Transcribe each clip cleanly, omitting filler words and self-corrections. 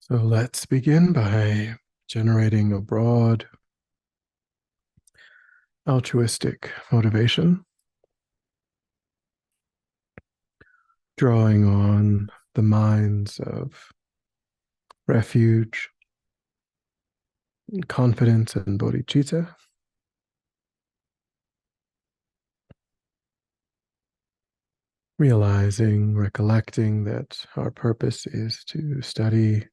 So let's begin by generating a broad altruistic motivation, drawing on the minds of refuge, confidence, and bodhicitta. Realizing, recollecting that our purpose is to study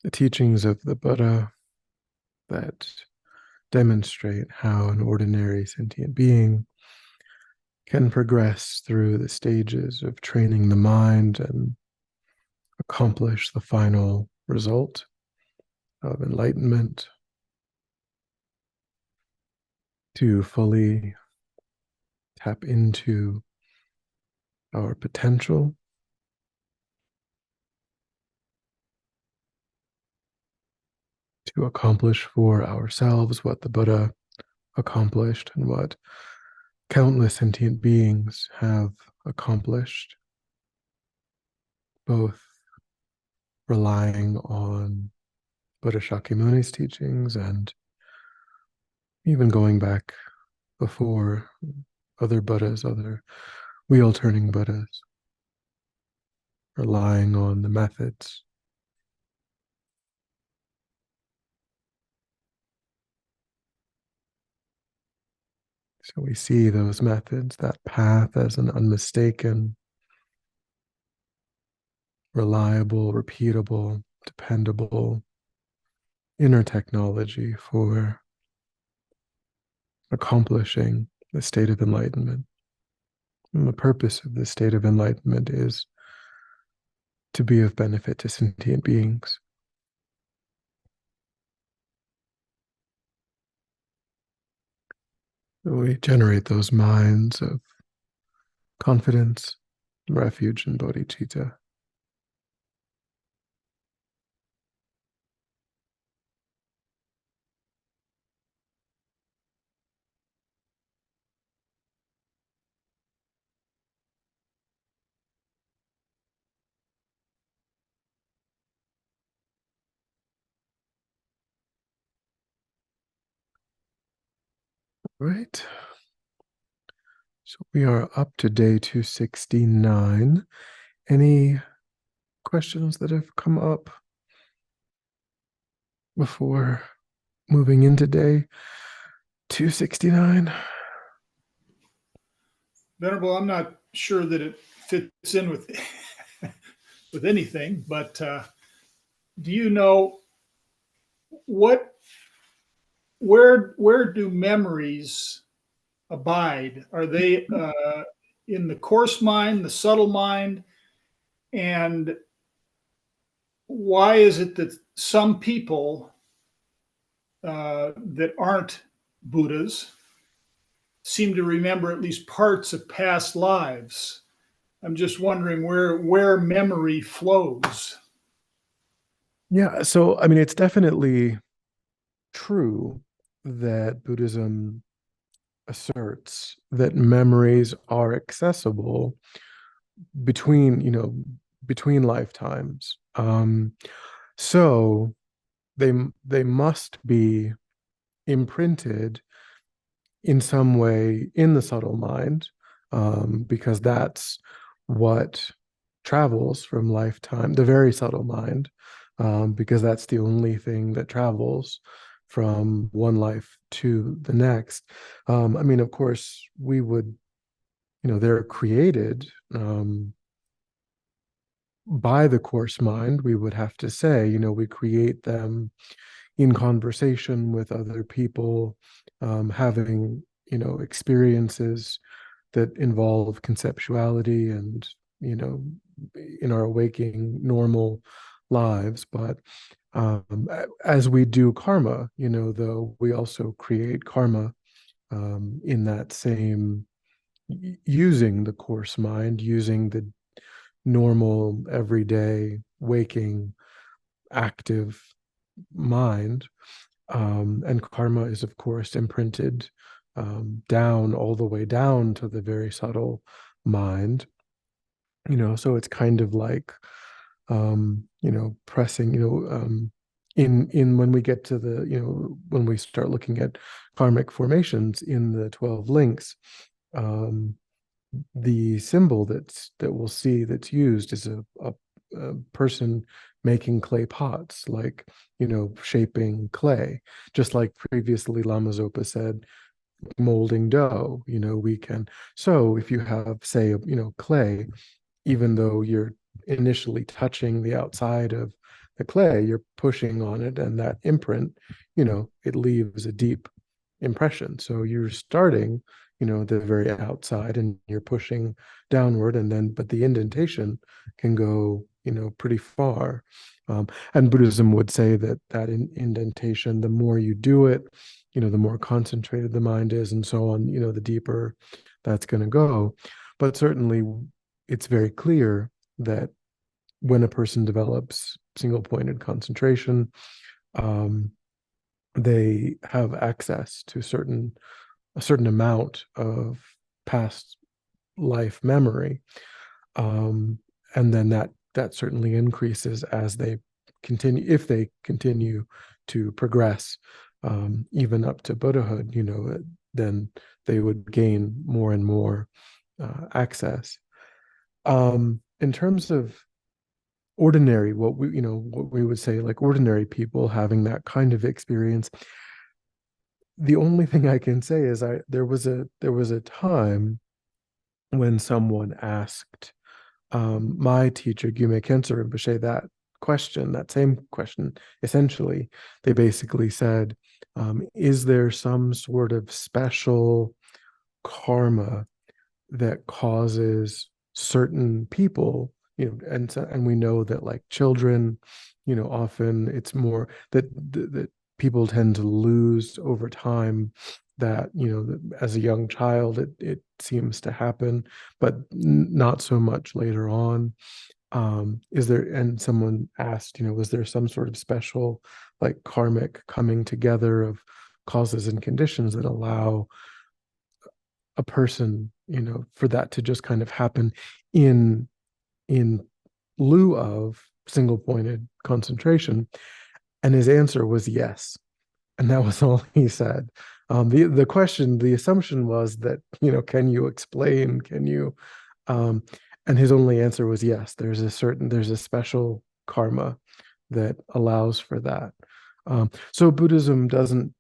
the teachings of the Buddha that demonstrate how an ordinary sentient being can progress through the stages of training the mind and accomplish the final result of enlightenment, to fully tap into our potential, to accomplish for ourselves what the Buddha accomplished and what countless sentient beings have accomplished, both relying on Buddha Shakyamuni's teachings and even going back before other Buddhas, other wheel turning Buddhas, relying on the methods. So we see those methods, that path, as an unmistaken, reliable, repeatable, dependable inner technology for accomplishing the state of enlightenment. And the purpose of this state of enlightenment is to be of benefit to sentient beings. We generate those minds of confidence, refuge, and bodhicitta. Right. So we are up to day 269. Any questions that have come up before moving into day 269? Venerable, I'm not sure that it fits in with with anything, but do you know what where do memories abide? Are they in the coarse mind, the subtle mind, and why is it that some people that aren't Buddhas seem to remember at least parts of past lives? I'm just wondering where memory flows. Yeah, so I mean, it's definitely true that Buddhism asserts that memories are accessible between, between lifetimes. So they they must be imprinted in some way in the subtle mind, because that's what travels from lifetime, the very subtle mind, because that's the only thing that travels from one life to the next. I mean, of course, we would, they're created by the course mind, we would have to say, we create them in conversation with other people, having, experiences that involve conceptuality and, you know, in our waking normal lives. But as we do karma, though, we also create karma in that same, using the course mind, using the normal, everyday, waking, active mind. And karma is, of course, imprinted down, all the way down to the very subtle mind. So it's kind of like pressing, in when we get to the, when we start looking at karmic formations in the 12 links, the symbol that we'll see that's used is a person making clay pots, like, shaping clay, just like previously Lama Zopa said, molding dough. We can, so if you have, say, clay, even though you're initially touching the outside of the clay, you're pushing on it, and that imprint, it leaves a deep impression. So you're starting, the very outside, and you're pushing downward, and then, but the indentation can go, pretty far. And Buddhism would say that indentation, the more you do it, the more concentrated the mind is, and so on, the deeper that's going to go. But certainly, it's very clear that when a person develops single pointed concentration, they have access to a certain amount of past life memory, and then that certainly increases as they continue, if they continue to progress, even up to Buddhahood. Then they would gain more and more access. In terms of ordinary, what we would say, like ordinary people having that kind of experience, the only thing I can say is there was a time when someone asked my teacher Gyume Khyentse Rinpoche that same question. Essentially, they basically said, is there some sort of special karma that causes certain people, and we know that, like children, often it's more that people tend to lose over time, that, as a young child it seems to happen, but not so much later on. Is there, and someone asked, was there some sort of special, like karmic coming together of causes and conditions that allow a person, for that to just kind of happen in in lieu of single pointed concentration? And his answer was yes, and that was all he said. The question, the assumption was that, can you explain, can you, and his only answer was yes, there's a special karma that allows for that. So Buddhism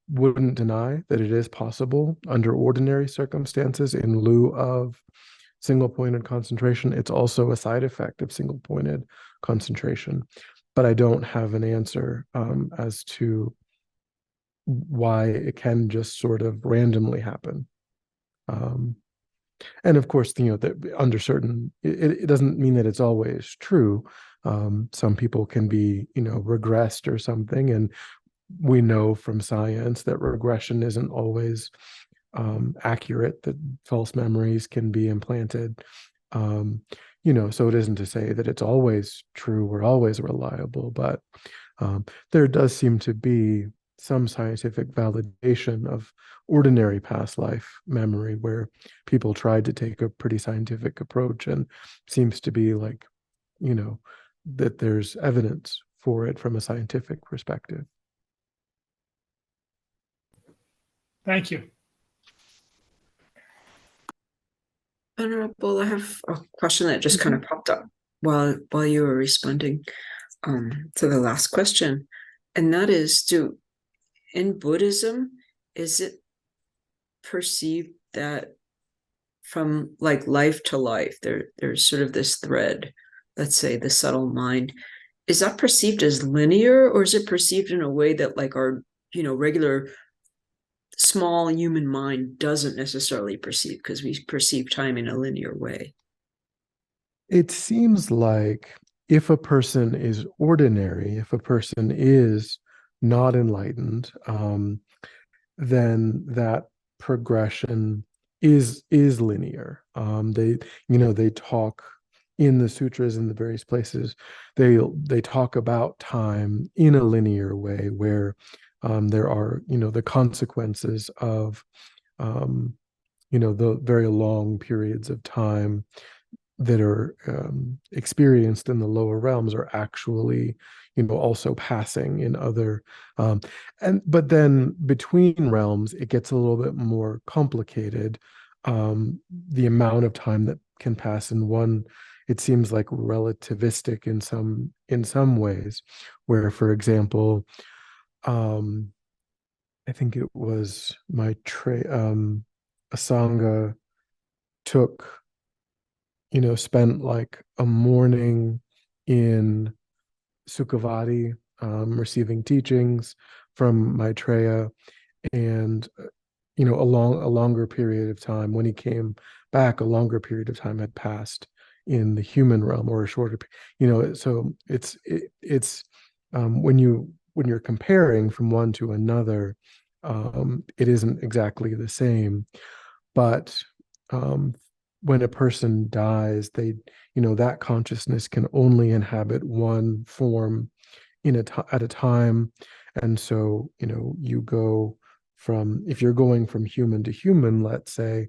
wouldn't deny that it is possible under ordinary circumstances in lieu of single pointed concentration. It's also a side effect of single pointed concentration, but I don't have an answer as to why it can just sort of randomly happen. And of course, that under certain, it doesn't mean that it's always true. Some people can be, regressed or something, and we know from science that regression isn't always accurate, that false memories can be implanted. So it isn't to say that it's always true or always reliable, but there does seem to be some scientific validation of ordinary past life memory, where people tried to take a pretty scientific approach, and seems to be like, that there's evidence for it from a scientific perspective. Thank you. Venerable, I have a question that just kind of popped up while you were responding to the last question, and that is, in Buddhism, is it perceived that from like life to life, there's sort of this thread, let's say the subtle mind, is that perceived as linear, or is it perceived in a way that like our, regular small human mind doesn't necessarily perceive, because we perceive time in a linear way? It seems like if a person is ordinary, if a person is not enlightened, then that progression is linear. They talk in the sutras, in the various places, they talk about time in a linear way, where there are, the consequences of, the very long periods of time, that are experienced in the lower realms are actually, also passing in other, but then between realms it gets a little bit more complicated. The amount of time that can pass in one, it seems like relativistic in some ways, where, for example, um, I think it was Asanga took, spent like a morning in Sukhavati, receiving teachings from Maitreya, and a longer period of time. When he came back, a longer period of time had passed in the human realm, or a shorter, so it's when you're comparing from one to another, it isn't exactly the same. But um, when a person dies, that consciousness can only inhabit one form at a time. And so, you go from, if you're going from human to human, let's say,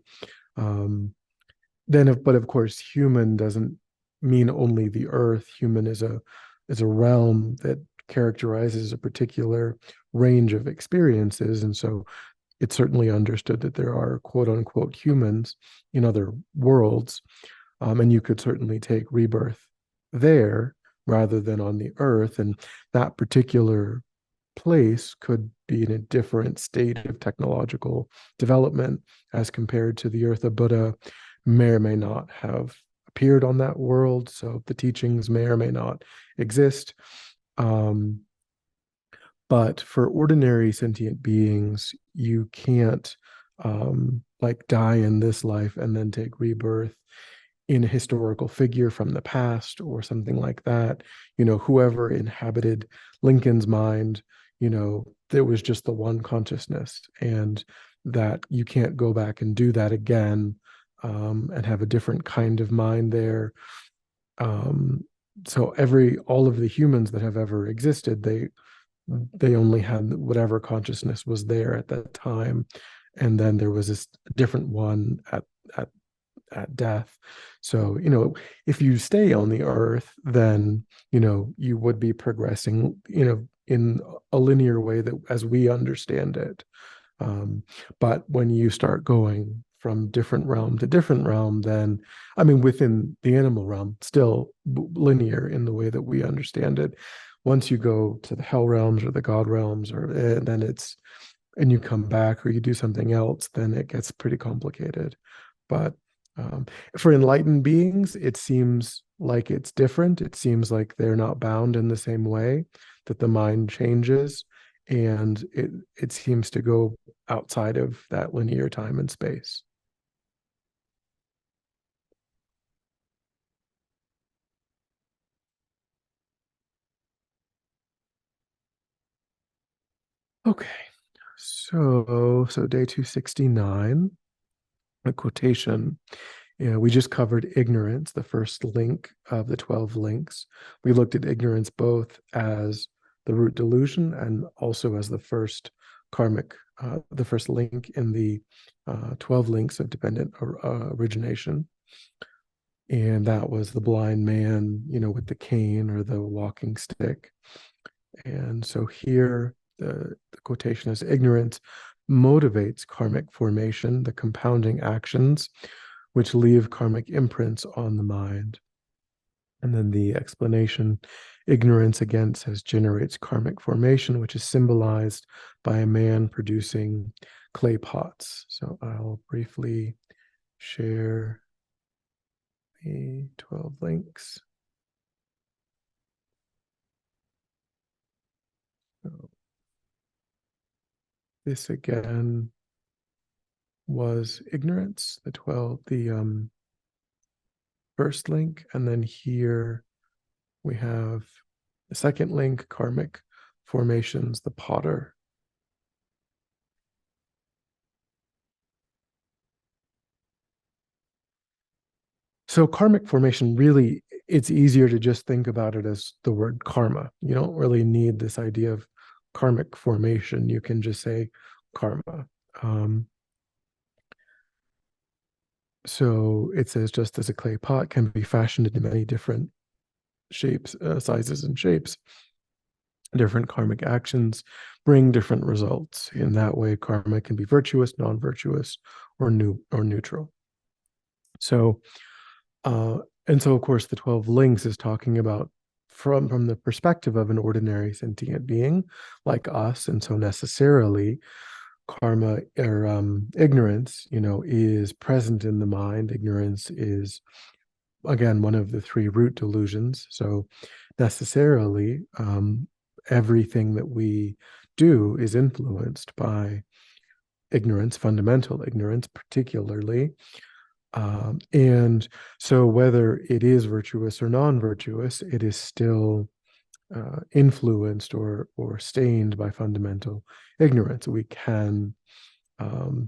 um, but of course, human doesn't mean only the earth. Human is a realm that characterizes a particular range of experiences. And so it's certainly understood that there are quote unquote humans in other worlds. And you could certainly take rebirth there rather than on the earth. And that particular place could be in a different state of technological development as compared to the earth. A Buddha may or may not have appeared on that world, so the teachings may or may not exist. But for ordinary sentient beings, you can't like die in this life and then take rebirth in a historical figure from the past or something like that. Whoever inhabited Lincoln's mind, there was just the one consciousness, and that you can't go back and do that again, and have a different kind of mind there. So all of the humans that have ever existed, they only had whatever consciousness was there at that time, and then there was this different one at at death. So, if you stay on the earth, then, you would be progressing, in a linear way that as we understand it. But when you start going from different realm to different realm, then, I mean, within the animal realm, still linear in the way that we understand it. Once you go to the hell realms or the god realms, or then and you come back or you do something else, then it gets pretty complicated. But for enlightened beings, it seems like it's different. It seems like they're not bound in the same way, that the mind changes, and it seems to go outside of that linear time and space. Okay, so day 269, a quotation. We just covered ignorance, the first link of the 12 links. We looked at ignorance both as the root delusion and also as the first the first link in the 12 links of dependent origination. And that was the blind man, with the cane or the walking stick. And so here, the quotation is: ignorance motivates karmic formation, the compounding actions which leave karmic imprints on the mind. And then the explanation: ignorance, again, says, generates karmic formation, which is symbolized by a man producing clay pots. So I'll briefly share the 12 links. So this again was ignorance, the first link, and then here we have the second link, karmic formations, the potter. So karmic formation, really, it's easier to just think about it as the word karma. You don't really need this idea of karmic formation. You can just say karma. So it says, just as a clay pot can be fashioned into many different shapes, sizes and shapes, different karmic actions bring different results. In that way, karma can be virtuous, non-virtuous, or neutral. So, and so of course, the 12 links is talking about from the perspective of an ordinary sentient being like us, and so necessarily karma or ignorance, is present in the mind. Ignorance is, again, one of the three root delusions. So necessarily, everything that we do is influenced by ignorance, fundamental ignorance, particularly. And so whether it is virtuous or non-virtuous, it is still influenced or stained by fundamental ignorance. We can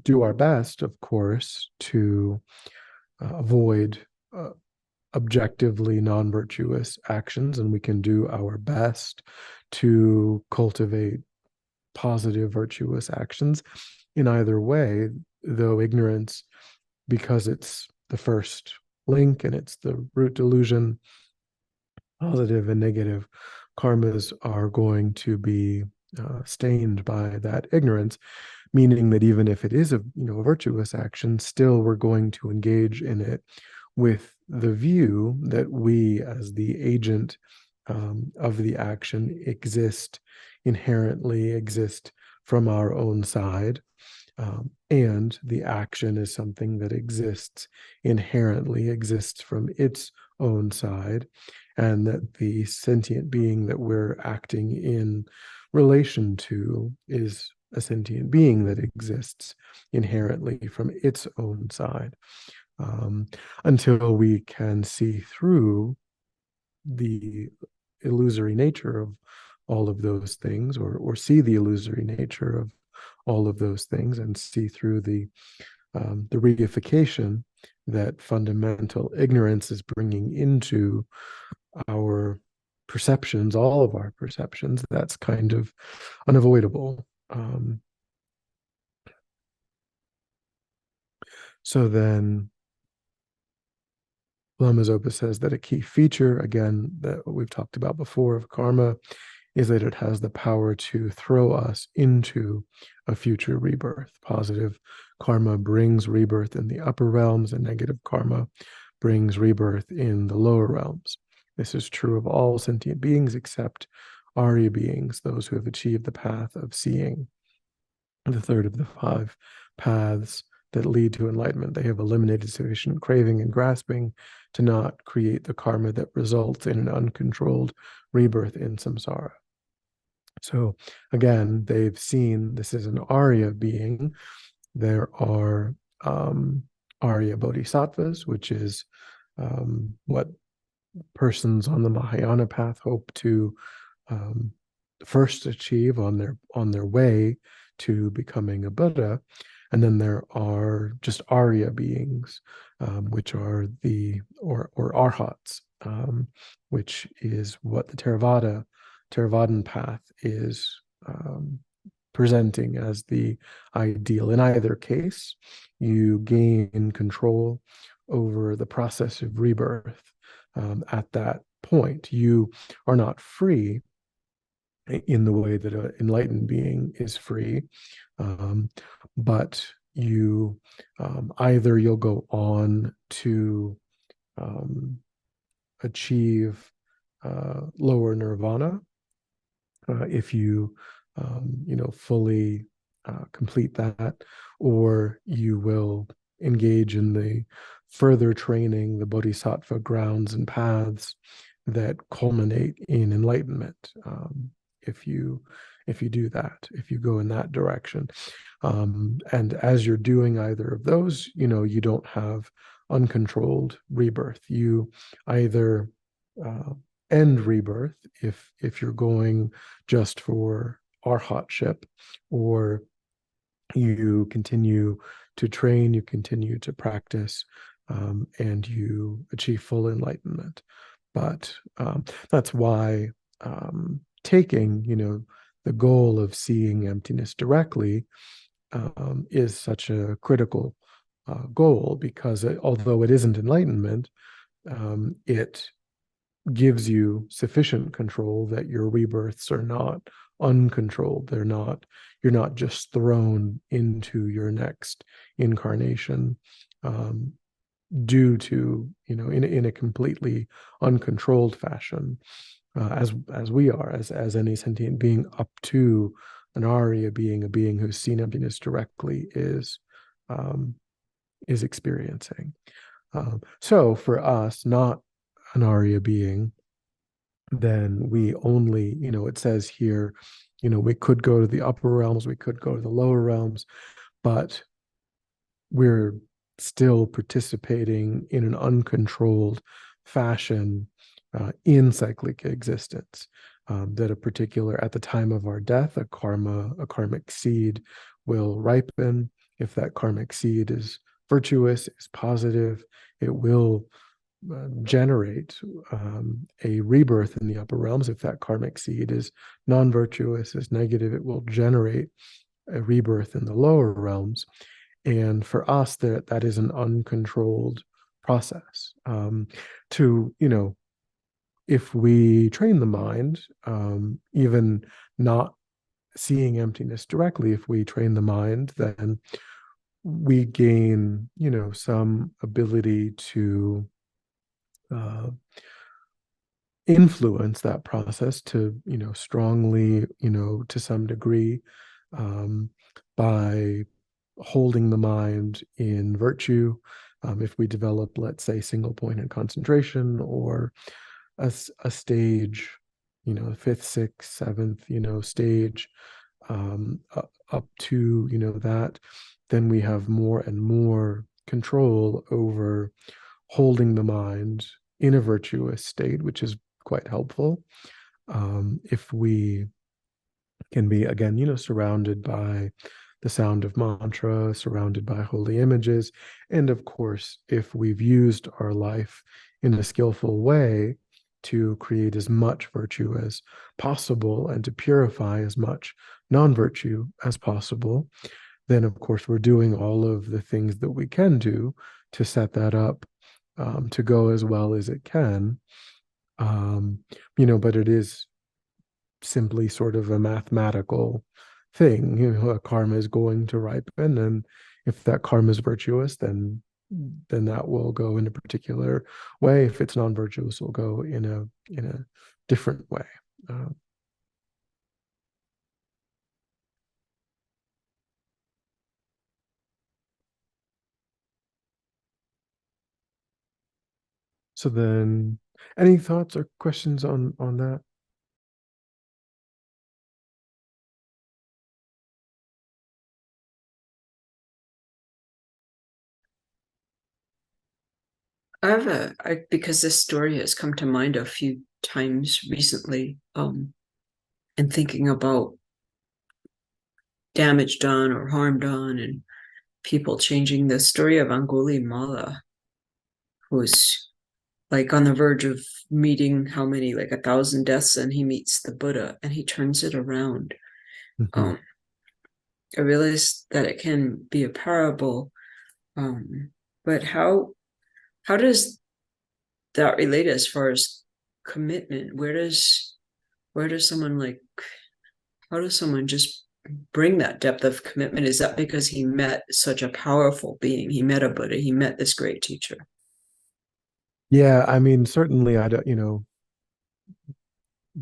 do our best, of course, to avoid objectively non-virtuous actions, and we can do our best to cultivate positive virtuous actions. In either way, though, ignorance, because it's the first link and it's the root delusion, positive and negative karmas are going to be stained by that ignorance, meaning that even if it is a virtuous action, still we're going to engage in it with the view that we, as the agent of the action, inherently exist from our own side, and the action is something that inherently exists from its own side, and that the sentient being that we're acting in relation to is a sentient being that exists inherently from its own side. Until we can see through the illusory nature of all of those things, or see the illusory nature of all of those things, and see through the reification that fundamental ignorance is bringing into our perceptions, all of our perceptions, that's kind of unavoidable. So then Lama Zopa says that a key feature, again, that we've talked about before, of karma is that it has the power to throw us into a future rebirth. Positive karma brings rebirth in the upper realms, and negative karma brings rebirth in the lower realms. This is true of all sentient beings except Arya beings, those who have achieved the path of seeing, the third of the 5 paths that lead to enlightenment. They have eliminated sufficient craving and grasping to not create the karma that results in an uncontrolled rebirth in samsara. So again, they've seen this is an Arya being. There are Arya bodhisattvas, which is what persons on the Mahayana path hope to first achieve on their way to becoming a Buddha. And then there are just Arya beings, which are or arhats, which is what the Theravadan path is presenting as the ideal. In either case, you gain control over the process of rebirth. At that point, you are not free in the way that an enlightened being is free, but you either you'll go on to achieve lower nirvana if you fully complete that, or you will engage in the further training, the bodhisattva grounds and paths that culminate in enlightenment. If you do that, if you go in that direction, and as you're doing either of those, you don't have uncontrolled rebirth. You either end rebirth if you're going just for arhatship, or you continue to train, you continue to practice, and you achieve full enlightenment. But that's why taking, the goal of seeing emptiness directly is such a critical goal, because although it isn't enlightenment, it gives you sufficient control that your rebirths are not uncontrolled. You're not just thrown into your next incarnation due to, in a completely uncontrolled fashion, as we are, as any sentient being, up to an Arya being, a being who's seen emptiness directly, is experiencing. So for us, not an Arya being, then we only, it says here, we could go to the upper realms, we could go to the lower realms, but we're still participating in an uncontrolled fashion in cyclic existence. That a particular, at the time of our death, a karmic seed will ripen. If that karmic seed is virtuous, is positive, it will generate a rebirth in the upper realms. If that karmic seed is non-virtuous, is negative, it will generate a rebirth in the lower realms. And for us, that is an uncontrolled process. If we train the mind, even not seeing emptiness directly, if we train the mind, then we gain, some ability to influence that process, to, strongly, to some degree, by holding the mind in virtue. If we develop, let's say, single pointed concentration, or a stage, fifth, sixth, seventh, stage, up to, that, then we have more and more control over holding the mind in a virtuous state, which is quite helpful. If we can be, again, surrounded by the sound of mantra, surrounded by holy images, and of course, if we've used our life in a skillful way to create as much virtue as possible and to purify as much non-virtue as possible, then of course we're doing all of the things that we can do to set that up to go as well as it can. But it is simply sort of a mathematical thing. A karma is going to ripen, and if that karma is virtuous, then that will go in a particular way. If it's non-virtuous, will go in a different way. So then, any thoughts or questions on that? Because this story has come to mind a few times recently, and thinking about damage done or harm done and people changing. The story of Angulimala, who's like on the verge of meeting how many, like 1,000 deaths, and he meets the Buddha and he turns it around. Mm-hmm. I realized that it can be a parable, but how does that relate as far as commitment? Where does someone how does someone just bring that depth of commitment? Is that because he met such a powerful being? He met a Buddha, he met this great teacher. Yeah, I mean, certainly, I don't,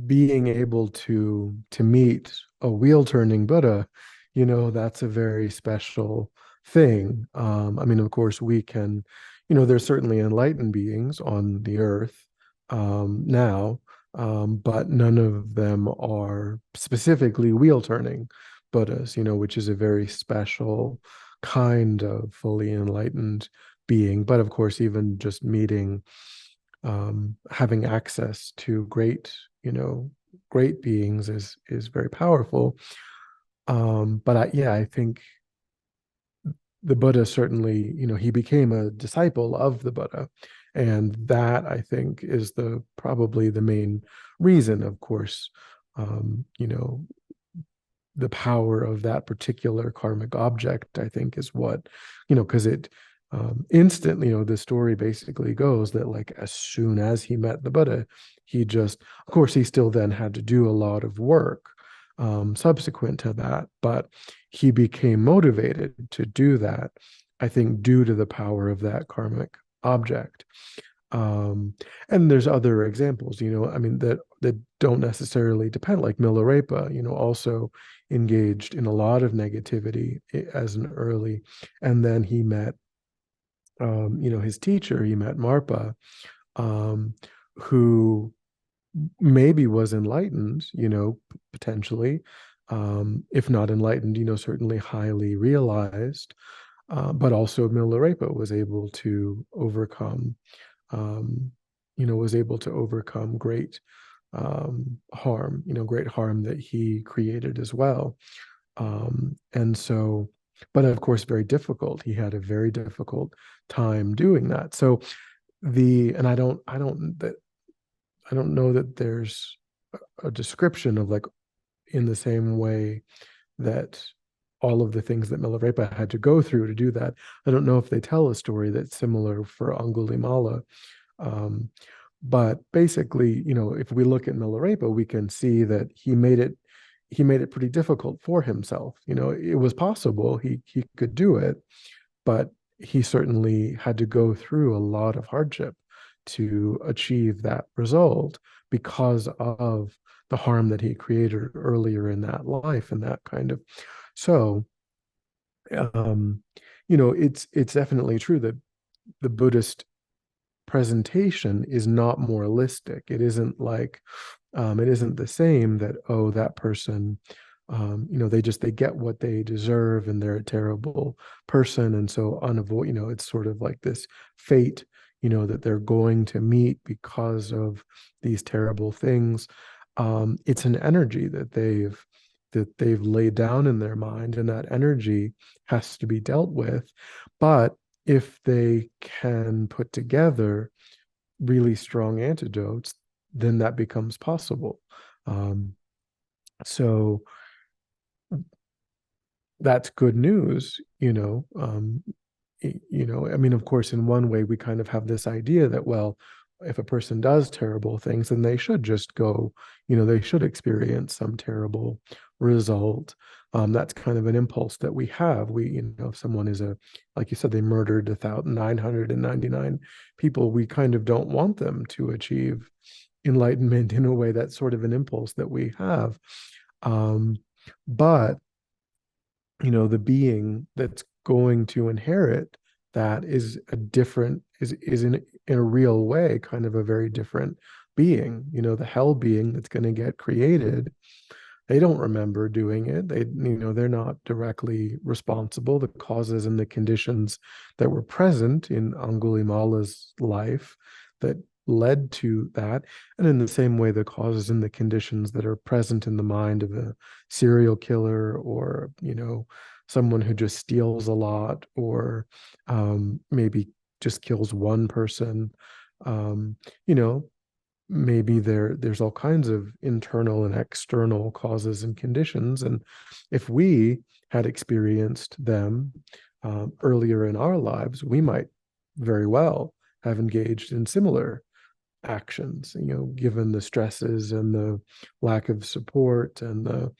being able to meet a wheel turning Buddha, that's a very special thing. I mean, of course, we can, there's certainly enlightened beings on the earth now, but none of them are specifically wheel turning Buddhas, which is a very special kind of fully enlightened being. But of course, even just meeting, having access to great beings is very powerful. But I think the Buddha certainly, he became a disciple of the Buddha, and that, I think, is probably the main reason. Of course, the power of that particular karmic object, I think, is what, because instantly, the story basically goes that like as soon as he met the Buddha, he just, of course, he still then had to do a lot of work subsequent to that, but he became motivated to do that, I think, due to the power of that karmic object. And there's other examples, I mean, that don't necessarily depend, like Milarepa, also engaged in a lot of negativity as an early, and then he met his teacher, he met Marpa, who maybe was enlightened, potentially, if not enlightened, certainly highly realized. But also Milarepa was able to overcome, great harm, great harm that he created as well. And so, but of course, very difficult. He had a very difficult time doing that. So and I don't know that there's a description of like in the same way that all of the things that Milarepa had to go through to do that. I don't know if they tell a story that's similar for Angulimala. But basically, if we look at Milarepa, we can see that he made it pretty difficult for himself. It was possible he could do it, but he certainly had to go through a lot of hardship to achieve that result because of the harm that he created earlier in that life and that kind of. So, it's definitely true that the Buddhist presentation is not moralistic. It isn't like, it isn't the same that, oh, that person, they get what they deserve and they're a terrible person. And so it's sort of like this fate, that they're going to meet because of these terrible things. It's an energy that they've laid down in their mind, and that energy has to be dealt with. But if they can put together really strong antidotes, then that becomes possible. So that's good news, I mean, of course, in one way, we kind of have this idea that, well, if a person does terrible things, then they should just go, they should experience some terrible result. That's kind of an impulse that we have. If someone is like you said, they murdered 1,999 people, we kind of don't want them to achieve enlightenment in a way. That's sort of an impulse that we have. But the being that's going to inherit that is in a real way kind of a very different being. The hell being that's going to get created, they don't remember doing it. They're not directly responsible. The causes and the conditions that were present in Angulimala's life that led to that, and in the same way, the causes and the conditions that are present in the mind of a serial killer, or someone who just steals a lot, or maybe just kills one person. Maybe there's all kinds of internal and external causes and conditions, and if we had experienced them earlier in our lives, we might very well have engaged in similar actions, given the stresses and the lack of support and the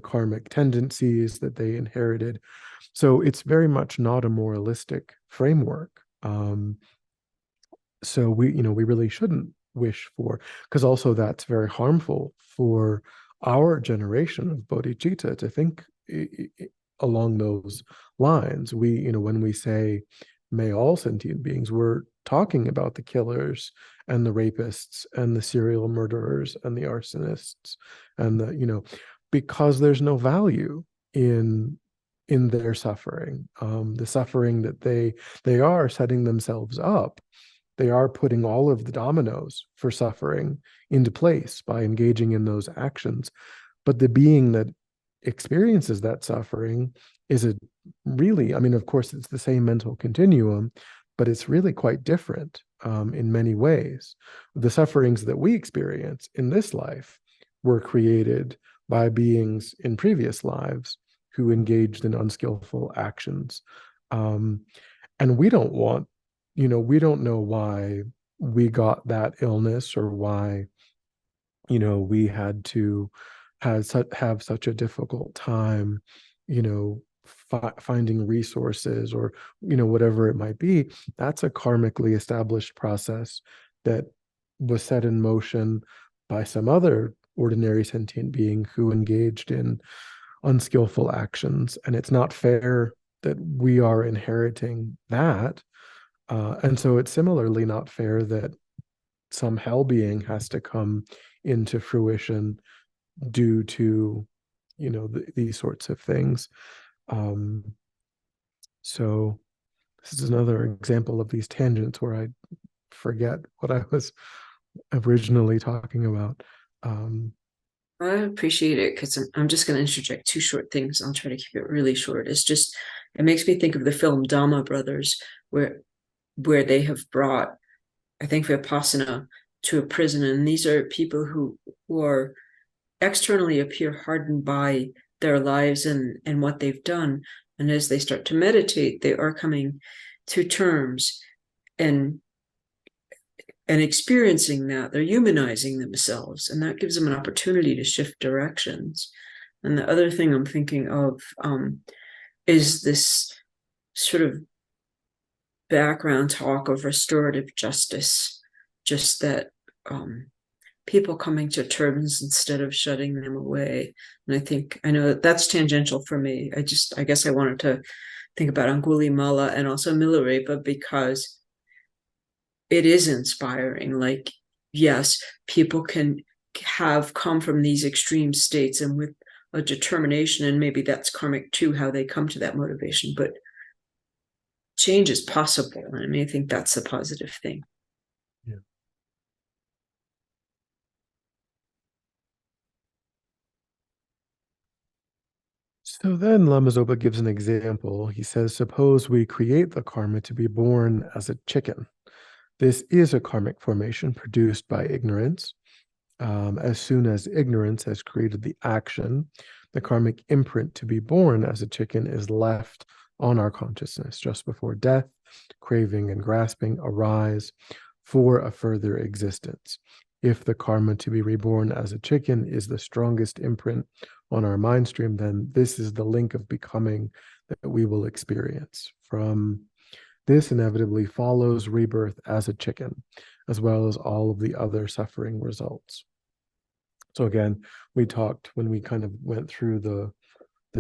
karmic tendencies that they inherited. So it's very much not a moralistic framework. So we really shouldn't wish for, because also that's very harmful for our generation of bodhicitta to think along those lines. When we say may all sentient beings, we're talking about the killers and the rapists and the serial murderers and the arsonists and because there's no value in their suffering, the suffering that they are setting themselves up. They are putting all of the dominoes for suffering into place by engaging in those actions. But the being that experiences that suffering is I mean, of course, it's the same mental continuum, but it's really quite different in many ways. The sufferings that we experience in this life were created by beings in previous lives who engaged in unskillful actions. And we don't want, we don't know why we got that illness, or why, we had to have such a difficult time, finding resources, or, whatever it might be. That's a karmically established process that was set in motion by some other ordinary sentient being who engaged in unskillful actions. And it's not fair that we are inheriting that. And so it's similarly not fair that some hell being has to come into fruition due to, these sorts of things. Um, so this is another example of these tangents where I forget what I was originally talking about. I appreciate it, because I'm just going to interject two short things. I'll try to keep it really short. It makes me think of the film Dama Brothers, where they have brought, I think, Vipassana to a prison, and these are people who are externally appear hardened by their lives and what they've done, and as they start to meditate, they are coming to terms and experiencing that. They're humanizing themselves, and that gives them an opportunity to shift directions. And the other thing I'm thinking of is this sort of background talk of restorative justice, just that people coming to terms instead of shutting them away. And I know that's tangential for me. I guess I wanted to think about Angulimala and also Milarepa, because it is inspiring. Like, yes, people can have come from these extreme states, and with a determination, and maybe that's karmic too, how they come to that motivation, but change is possible. And I mean, I think that's a positive thing. Yeah. So then Lama Zopa gives an example. He says, suppose we create the karma to be born as a chicken. This is a karmic formation produced by ignorance. As soon as ignorance has created the action, the karmic imprint to be born as a chicken is left on our consciousness. Just before death, craving and grasping arise for a further existence. If the karma to be reborn as a chicken is the strongest imprint on our mind stream, then this is the link of becoming that we will experience. From this inevitably follows rebirth as a chicken, as well as all of the other suffering results. So again, we talked when we kind of went through the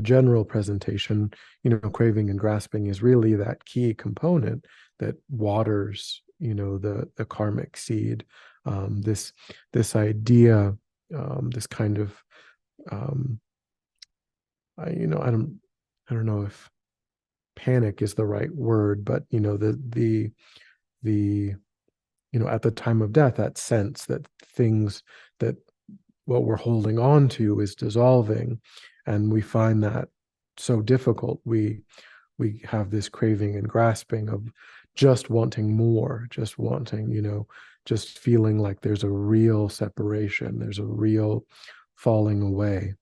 general presentation, craving and grasping is really that key component that waters, the karmic seed. This idea, this kind of, I don't know if panic is the right word, but the at the time of death, that sense that things, that what we're holding on to is dissolving, and we find that so difficult. We have this craving and grasping of just wanting more, just wanting, just feeling like there's a real separation, there's a real falling away,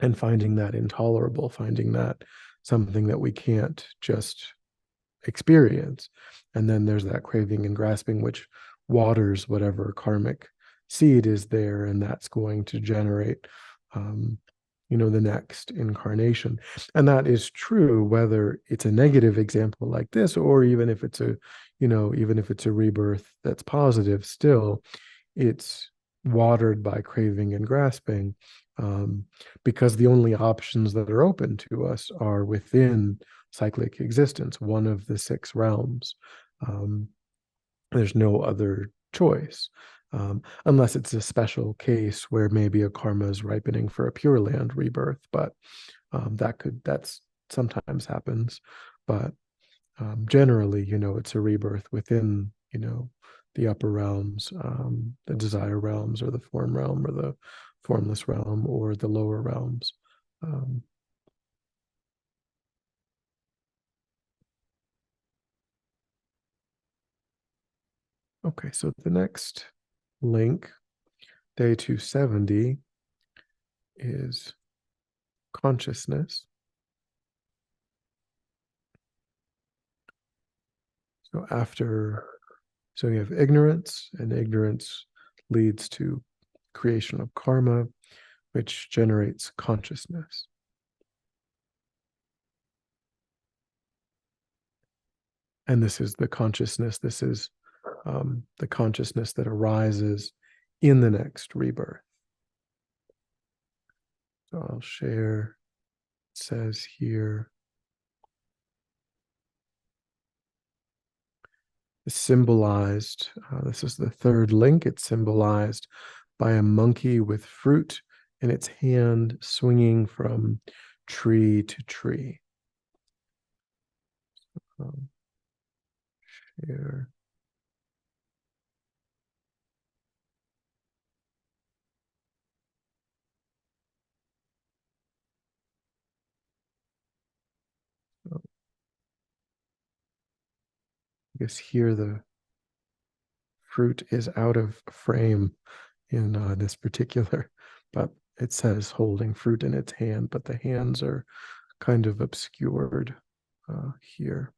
and finding that intolerable, finding that something that we can't just experience. And then there's that craving and grasping, which waters whatever karmic seed is there, and that's going to generate the next incarnation. And that is true whether it's a negative example like this, or even if it's a rebirth that's positive. Still, it's watered by craving and grasping, because the only options that are open to us are within cyclic existence, one of the six realms. There's no other choice, unless it's a special case where maybe a karma is ripening for a Pure Land rebirth, but that's sometimes happens. But generally, it's a rebirth within, the upper realms, the desire realms, or the form realm, or the formless realm, or the lower realms. Okay, so the next link, day 270, is consciousness. So you have ignorance, and ignorance leads to creation of karma, which generates consciousness. And this is the consciousness, the consciousness that arises in the next rebirth. So I'll share, it says here, symbolized, this is the third link, it's symbolized by a monkey with fruit in its hand swinging from tree to tree. Share. I guess here the fruit is out of frame in this particular, but it says holding fruit in its hand, but the hands are kind of obscured here.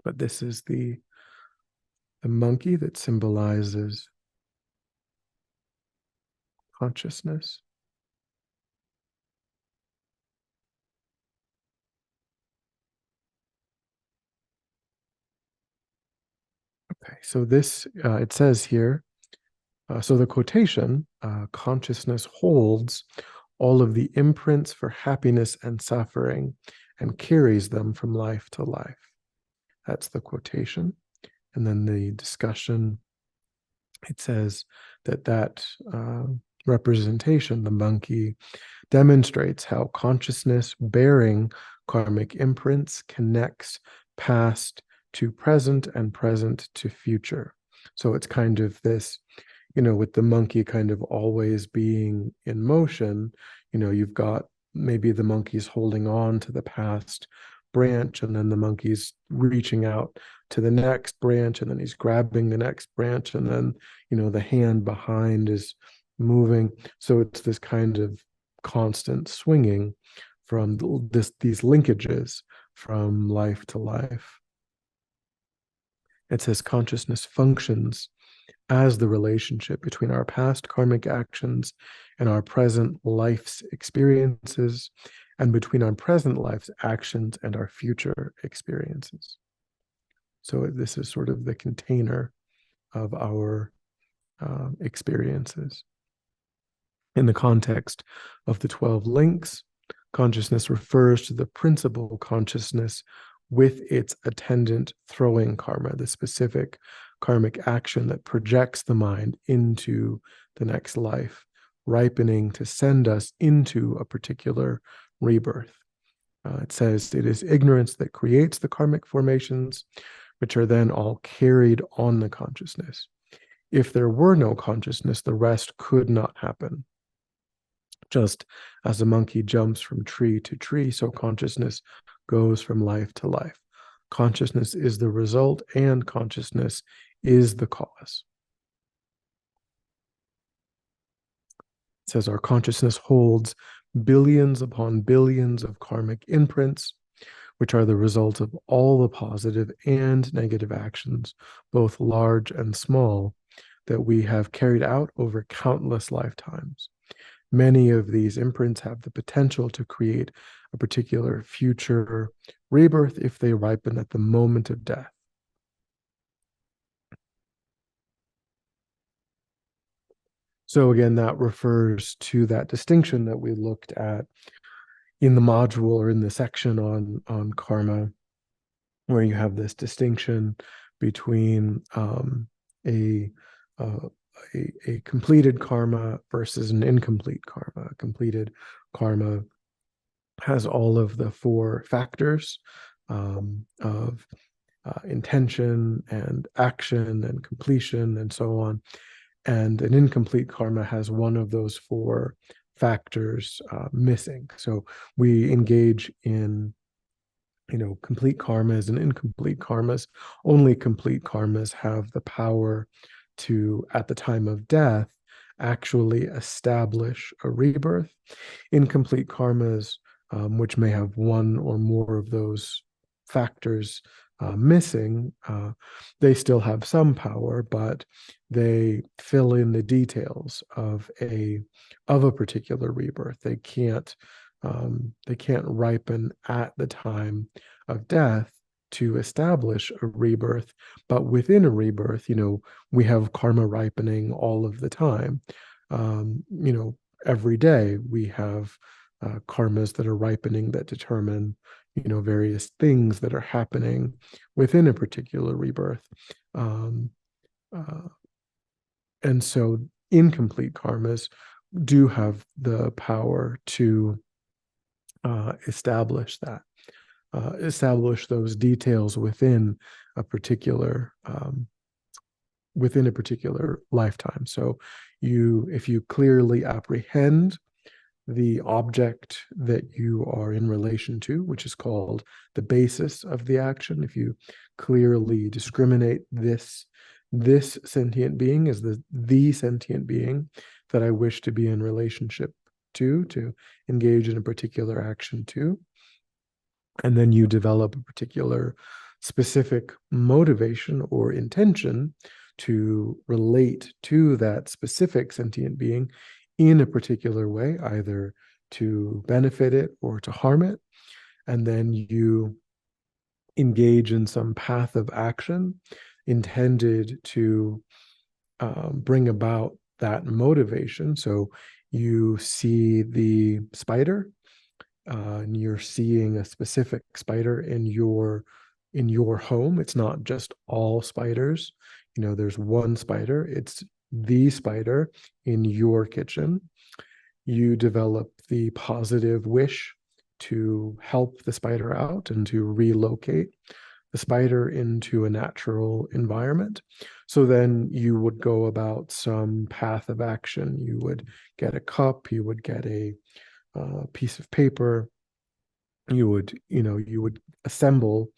But this is the monkey that symbolizes consciousness. Okay, so this, it says here, so the quotation, consciousness holds all of the imprints for happiness and suffering and carries them from life to life. That's the quotation. And then the discussion, it says that representation, the monkey, demonstrates how consciousness bearing karmic imprints connects past to present and present to future. So it's kind of this, with the monkey kind of always being in motion, you've got maybe the monkey's holding on to the past branch, and then the monkey's reaching out to the next branch, and then he's grabbing the next branch, and then, the hand behind is moving. So it's this kind of constant swinging from these linkages from life to life. It says consciousness functions as the relationship between our past karmic actions and our present life's experiences, and between our present life's actions and our future experiences. So this is sort of the container of our experiences. In the context of the 12 links, consciousness refers to the principal consciousness with its attendant throwing karma, the specific karmic action that projects the mind into the next life, ripening to send us into a particular rebirth. It says it is ignorance that creates the karmic formations, which are then all carried on the consciousness. If there were no consciousness, the rest could not happen. Just as a monkey jumps from tree to tree, so consciousness goes from life to life. Consciousness is the result, and consciousness is the cause. It says our consciousness holds billions upon billions of karmic imprints, which are the result of all the positive and negative actions, both large and small, that we have carried out over countless lifetimes. Many of these imprints have the potential to create a particular future rebirth if they ripen at the moment of death. So again, that refers to that distinction that we looked at in the module or in the section on karma, where you have this distinction between a completed karma versus an incomplete karma. A completed karma has all of the 4 factors of intention and action and completion and so on. And an incomplete karma has one of those 4 factors missing. So we engage in complete karmas and incomplete karmas. Only complete karmas have the power to, at the time of death, actually establish a rebirth. Incomplete karmas, which may have one or more of those factors missing, they still have some power, but they fill in the details of a particular rebirth. They can't ripen at the time of death to establish a rebirth, but within a rebirth, we have karma ripening all of the time. Every day we have karmas that are ripening that determine various things that are happening within a particular rebirth. And so incomplete karmas do have the power to establish those details within a particular lifetime. So if you clearly apprehend the object that you are in relation to, which is called the basis of the action, if you clearly discriminate this sentient being as the sentient being that I wish to be in relationship to engage in a particular action to, and then you develop a particular specific motivation or intention to relate to that specific sentient being in a particular way, either to benefit it or to harm it. And then you engage in some path of action intended to bring about that motivation. So you see the spider, and you're seeing a specific spider in your home. It's not just all spiders. There's one spider. It's the spider in your kitchen. You develop the positive wish to help the spider out and to relocate the spider into a natural environment. So then you would go about some path of action. You would get a cup, you would get a piece of paper, you would assemble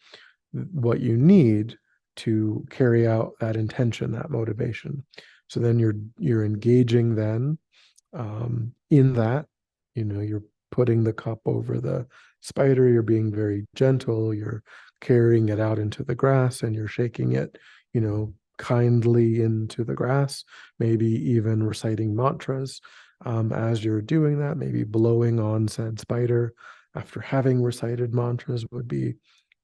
what you need to carry out that intention, that motivation. So then you're engaging then in that. You're putting the cup over the spider, you're being very gentle, you're carrying it out into the grass, and you're shaking it kindly into the grass, maybe even reciting mantras as you're doing that. Maybe blowing on said spider after having recited mantras would be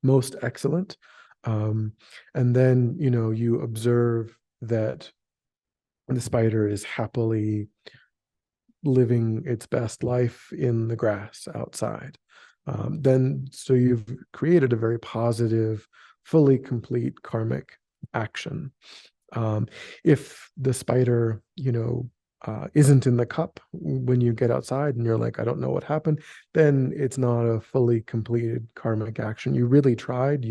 most excellent. And then you observe that the spider is happily living its best life in the grass outside. So you've created a very positive, fully complete karmic action. If the spider, isn't in the cup when you get outside and you're like, I don't know what happened, then it's not a fully completed karmic action. You really tried,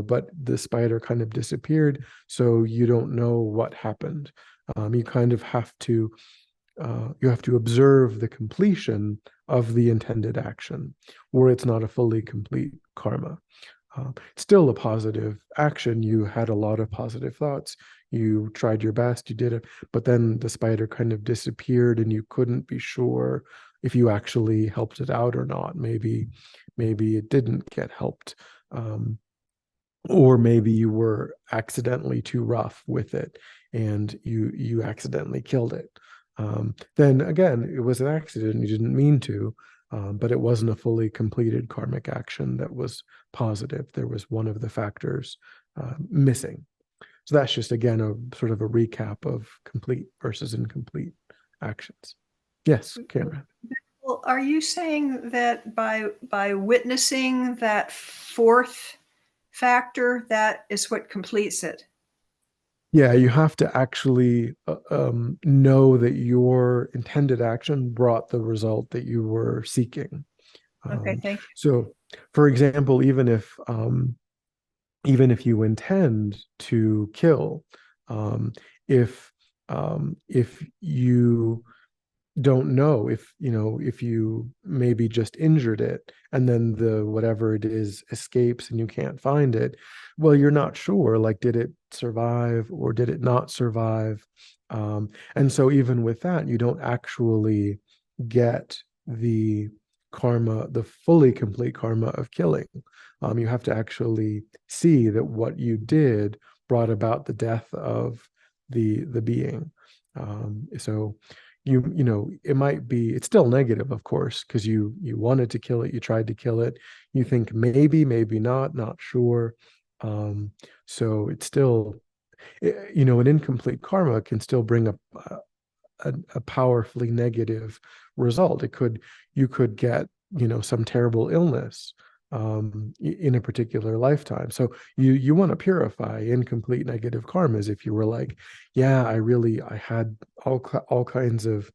but the spider kind of disappeared, so you don't know what happened. You kind of have to observe the completion of the intended action, or it's not a fully complete karma. It's still a positive action. You had a lot of positive thoughts. You tried your best, you did it, but then the spider kind of disappeared and you couldn't be sure if you actually helped it out or not. Maybe it didn't get helped. Or maybe you were accidentally too rough with it and you accidentally killed it. Then again, it was an accident. You didn't mean to, but it wasn't a fully completed karmic action that was positive. There was one of the factors missing. So that's just, again, a sort of a recap of complete versus incomplete actions. Yes, Cameron. Well, are you saying that by witnessing that fourth factor, that is what completes it? Yeah, you have to actually know that your intended action brought the result that you were seeking. Okay, thank you. So, for example, even if you intend to kill, if you don't know, if you maybe just injured it and then the whatever it is escapes and you can't find it, well, you're not sure, like, did it survive or did it not survive? And so even with that, you don't actually get the karma, the fully complete karma of killing. You have to actually see that what you did brought about the death of the being. So you know, it might be, it's still negative, of course, because you wanted to kill it, you tried to kill it, you think maybe not sure. So it's still, you know, an incomplete karma can still bring a powerfully negative result. It could, you could get, you know, some terrible illness in a particular lifetime. So you want to purify incomplete negative karmas. If you were like, yeah, I had all kinds of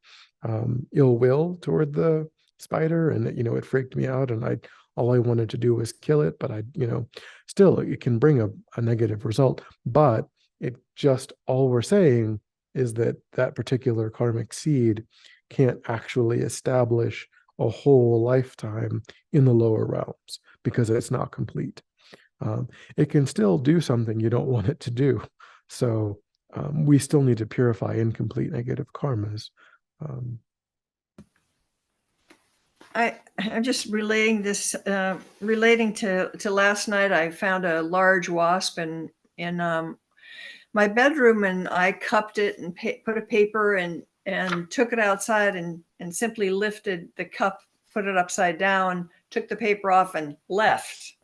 ill will toward the spider, and you know, it freaked me out, and all I wanted to do was kill it, but you know, still it can bring a negative result. But it just, all we're saying is that that particular karmic seed can't actually establish a whole lifetime in the lower realms because it's not complete. It can still do something you don't want it to do. So we still need to purify incomplete negative karmas. I'm just relating this, relating to last night. I found a large wasp in my bedroom, and I cupped it and put a paper and took it outside and simply lifted the cup, put it upside down, took the paper off, and left.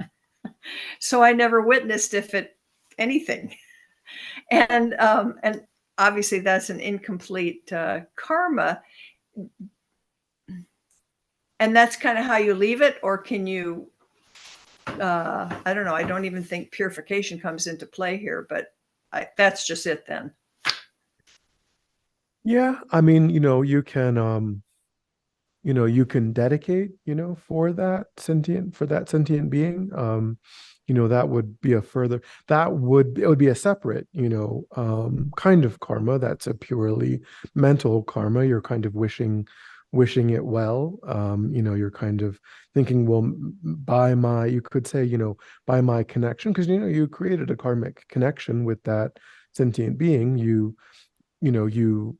So I never witnessed if it anything, and obviously that's an incomplete karma. And that's kind of how you leave it, or can you? I don't know. I don't even think purification comes into play here, but that's just it then. Yeah, I mean, you know, you can dedicate, you know, for that sentient being. You know, that would be a further, it would be a separate, you know, kind of karma. That's a purely mental karma. You're kind of wishing it well. You know, you're kind of thinking, well, you could say, you know, by my connection, because, you know, you created a karmic connection with that sentient being. You know, you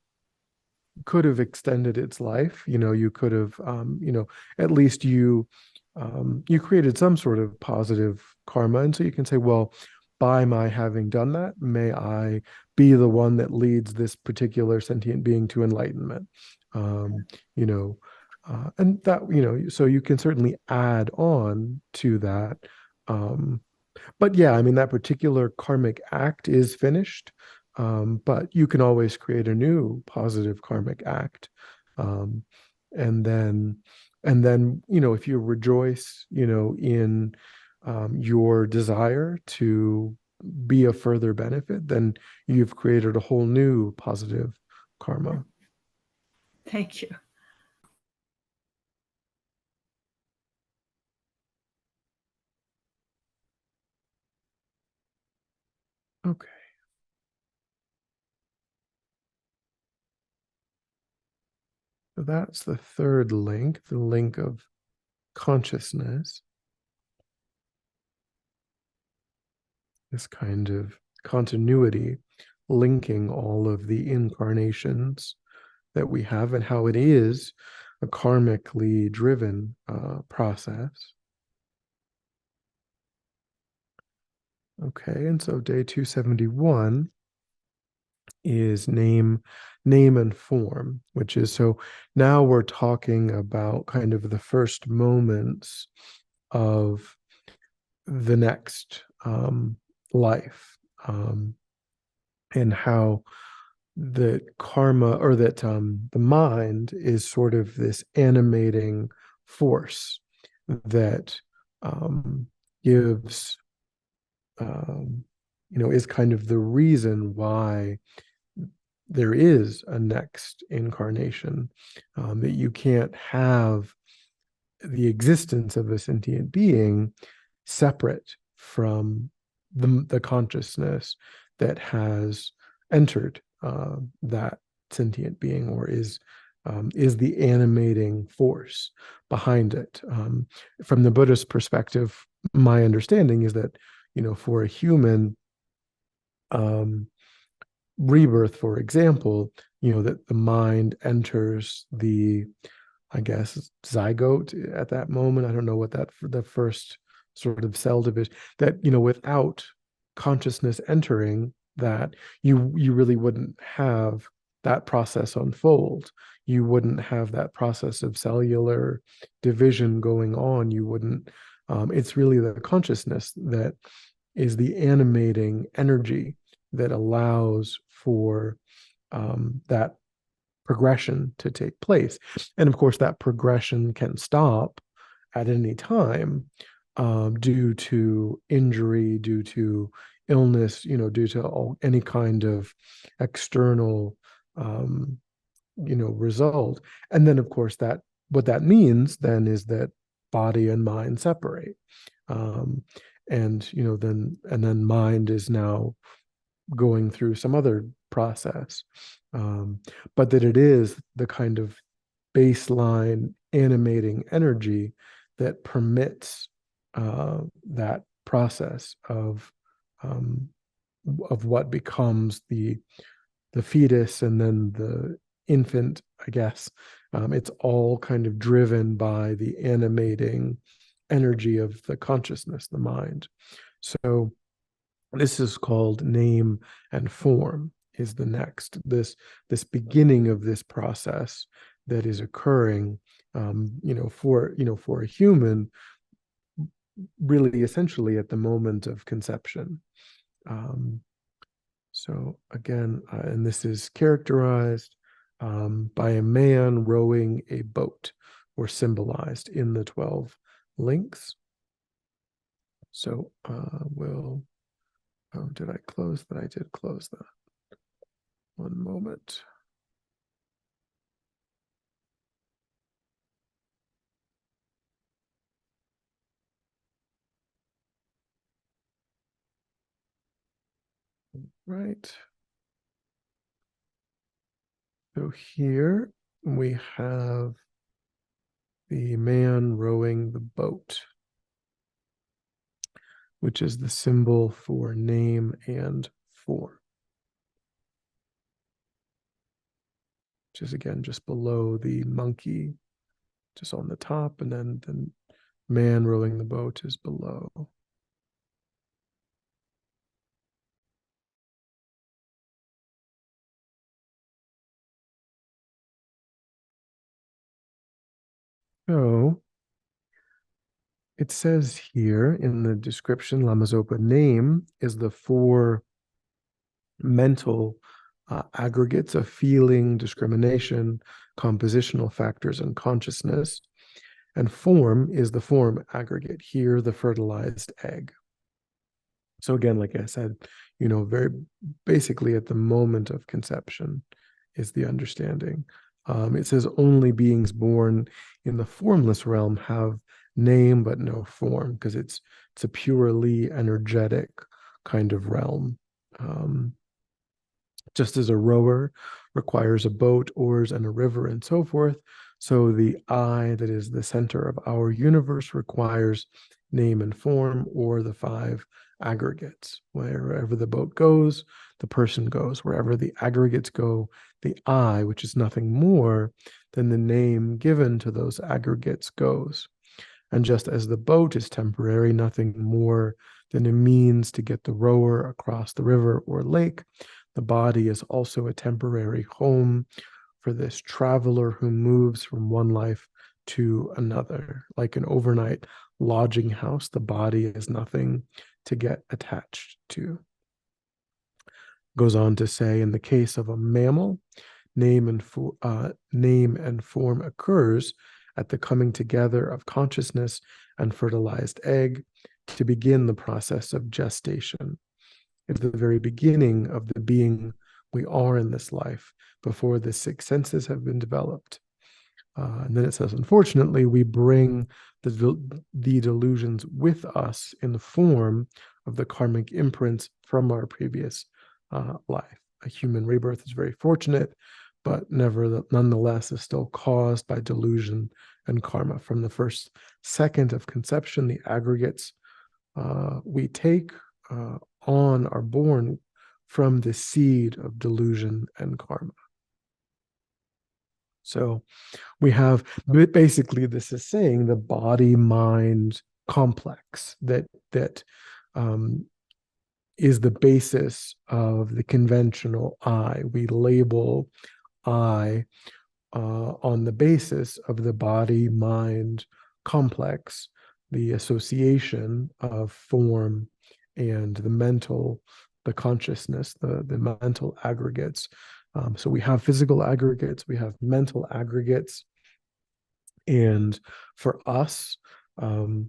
could have extended its life. You know, you could have, you know, at least you created some sort of positive karma. And so you can say, well, by my having done that, may I be the one that leads this particular sentient being to enlightenment. You know, and that, you know, so you can certainly add on to that. But yeah, I mean, that particular karmic act is finished. But you can always create a new positive karmic act. Um, and then, you know, if you rejoice, you know, in your desire to be a further benefit, then you've created a whole new positive karma. Thank you. Okay. So that's the third link, the link of consciousness. This kind of continuity linking all of the incarnations that we have and how it is a karmically driven process. Okay, and so day 271 is name and form, which is, so now we're talking about kind of the first moments of the next life, and how that karma, or that the mind is sort of this animating force that gives, you know, is kind of the reason why there is a next incarnation. That you can't have the existence of a sentient being separate from the consciousness that has entered that sentient being, or is the animating force behind it. From the Buddhist perspective, my understanding is that, you know, for a human, rebirth, for example, you know, that the mind enters the I guess, zygote at that moment. I don't know what that, the first sort of cell division, that, without consciousness entering that, you really wouldn't have that process unfold. You wouldn't have that process of cellular division going on. You wouldn't, it's really the consciousness that is the animating energy that allows for that progression to take place. And of course, that progression can stop at any time, due to injury, due to illness, due to any kind of external, result. And then, of course, that what that means then is that body and mind separate. And then mind is now going through some other process, but that it is the kind of baseline animating energy that permits that process of what becomes the fetus and then the infant, I guess. It's all kind of driven by the animating energy of the consciousness, the mind. So this is called name and form, is the next, this beginning of this process that is occurring, for a human, really essentially at the moment of conception. So again, and this is characterized by a man rowing a boat, or symbolized in the 12 links. So we'll, did I close that? I did close that. One moment. Right. So here we have the man rowing the boat, which is the symbol for name and form, which is again just below the monkey, just on the top, and then the man rowing the boat is below. So it says here in the description, Lama Zopa, name is the 4 mental aggregates of feeling, discrimination, compositional factors, and consciousness. And form is the form aggregate, here the fertilized egg. So again, like I said, very basically at the moment of conception is the understanding. It says only beings born in the formless realm have name but no form, because it's a purely energetic kind of realm. Just as a rower requires a boat, oars, and a river, and so forth, so the I that is the center of our universe requires name and form, or the 5 aggregates. Wherever the boat goes, the person goes. Wherever the aggregates go, the I, which is nothing more than the name given to those aggregates, goes. And just as the boat is temporary, nothing more than a means to get the rower across the river or lake, the body is also a temporary home for this traveler who moves from one life to another. Like an overnight lodging house, the body is nothing to get attached to. Goes on to say, in the case of a mammal, name and form occurs at the coming together of consciousness and fertilized egg to begin the process of gestation. It's the very beginning of the being we are in this life, before the 6 senses have been developed. And then it says, unfortunately, we bring the delusions with us in the form of the karmic imprints from our previous life. A human rebirth is very fortunate, but nonetheless is still caused by delusion and karma. From the first second of conception, the aggregates we take on are born from the seed of delusion and karma. So we have, basically, this is saying the body mind complex that is the basis of the conventional I. We label I on the basis of the body mind complex, the association of form and the consciousness, the mental aggregates. So we have physical aggregates, we have mental aggregates, and for us,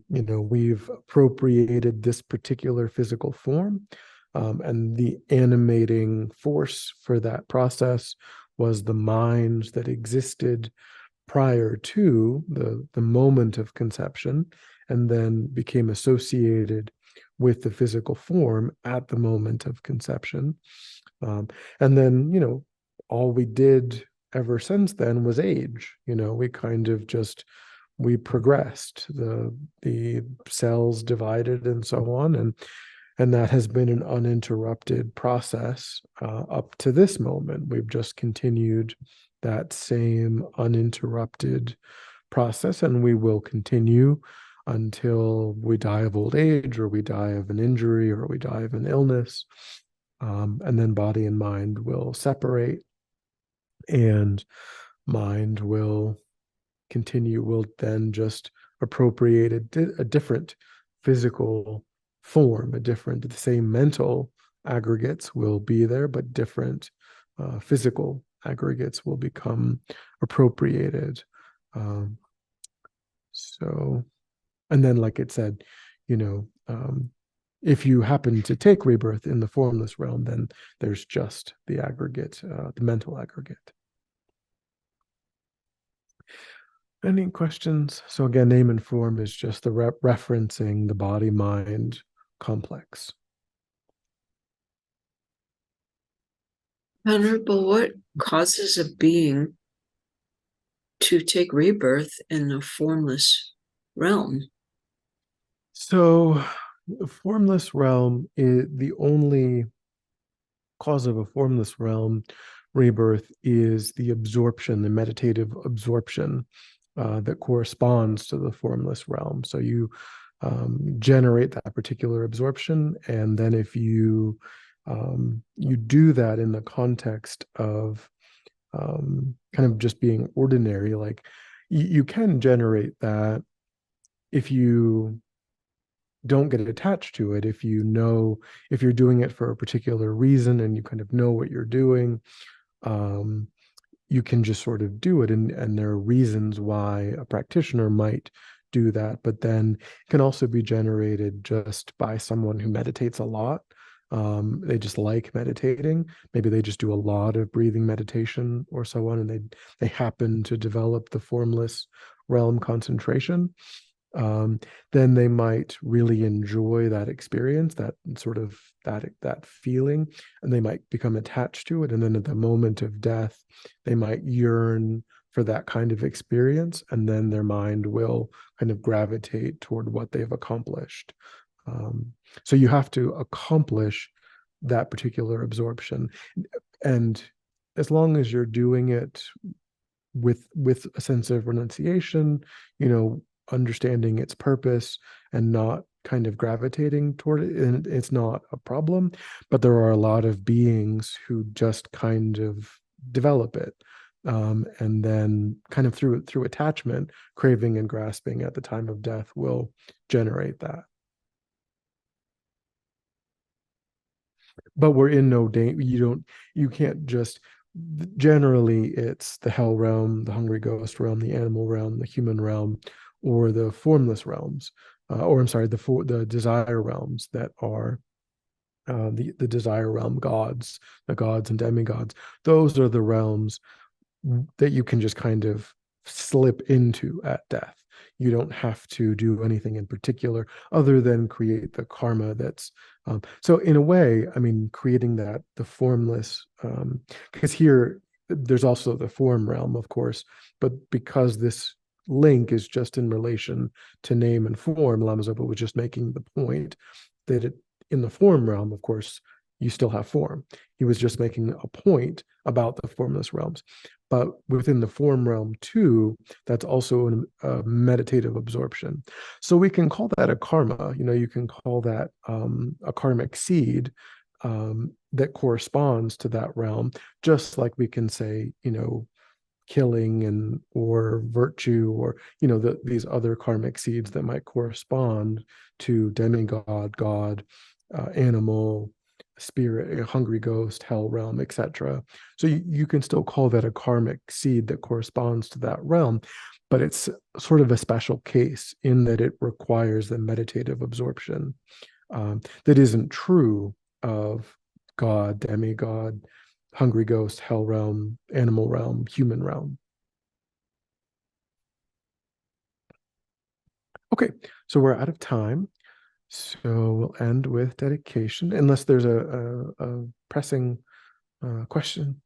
we've appropriated this particular physical form, and the animating force for that process was the mind that existed prior to the moment of conception, and then became associated with the physical form at the moment of conception. And then, all we did ever since then was age. We kind of we progressed, the cells divided and so on, and that has been an uninterrupted process up to this moment. We've just continued that same uninterrupted process, and we will continue until we die of old age, or we die of an injury, or we die of an illness. And then body and mind will separate, and mind will continue, will then just appropriate a different physical form, the same mental aggregates will be there, but different physical aggregates will become appropriated. And then, like it said, if you happen to take rebirth in the formless realm, then there's just the aggregate, the mental aggregate. Any questions? So again, name and form is just the referencing the body-mind complex. Venerable, what causes a being to take rebirth in a formless realm? So the formless realm is the only cause of a formless realm rebirth is the absorption, the meditative absorption that corresponds to the formless realm. So you generate that particular absorption, and then if you do that in the context of kind of just being ordinary, like you can generate that if you don't get attached to it, if you're doing it for a particular reason and you kind of know what you're doing, you can just sort of do it, and there are reasons why a practitioner might do that. But then it can also be generated just by someone who meditates a lot. They just like meditating. Maybe they just do a lot of breathing meditation or so on, and they happen to develop the formless realm concentration. Then they might really enjoy that experience, that sort of that feeling, and they might become attached to it. And then at the moment of death, they might yearn for that kind of experience, and then their mind will kind of gravitate toward what they've accomplished. So you have to accomplish that particular absorption, and as long as you're doing it with a sense of renunciation, understanding its purpose and not kind of gravitating toward it, and it's not a problem. But there are a lot of beings who just kind of develop it, and then kind of through attachment, craving and grasping at the time of death will generate that. But we're in no danger. You can't just, generally it's the hell realm, the hungry ghost realm, the animal realm, the human realm, or the formless realms, or I'm sorry, the desire realms that are the desire realm gods, the gods and demigods. Those are the realms that you can just kind of slip into at death. You don't have to do anything in particular other than create the karma that's so in a way, I mean, creating the formless, because here there's also the form realm, of course, but because this link is just in relation to name and form, Lama Zopa was just making the point that in the form realm, of course, you still have form. He was just making a point about the formless realms. But within the form realm too, that's also a meditative absorption. So we can call that a karma. You can call that a karmic seed that corresponds to that realm, just like we can say, killing and or virtue, or these other karmic seeds that might correspond to demigod, god, animal, spirit, a hungry ghost, hell realm, etc. So you can still call that a karmic seed that corresponds to that realm, but it's sort of a special case in that it requires the meditative absorption that isn't true of god, demigod, hungry ghost, hell realm, animal realm, human realm. Okay, so we're out of time. So we'll end with dedication, unless there's a pressing question.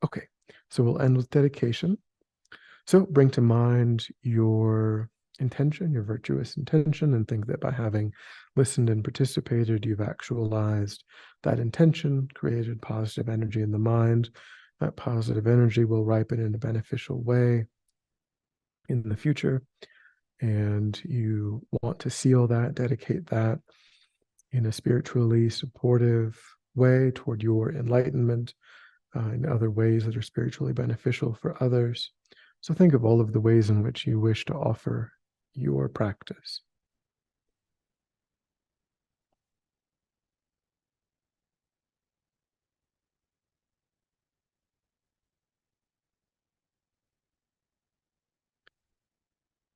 Okay, so we'll end with dedication. So bring to mind your intention, your virtuous intention, and think that by having listened and participated, you've actualized that intention, created positive energy in the mind. That positive energy will ripen in a beneficial way in the future. And you want to seal that, dedicate that in a spiritually supportive way toward your enlightenment, in other ways that are spiritually beneficial for others. So think of all of the ways in which you wish to offer your practice.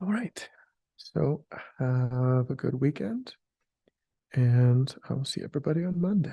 All right. So have a good weekend, and I will see everybody on Monday.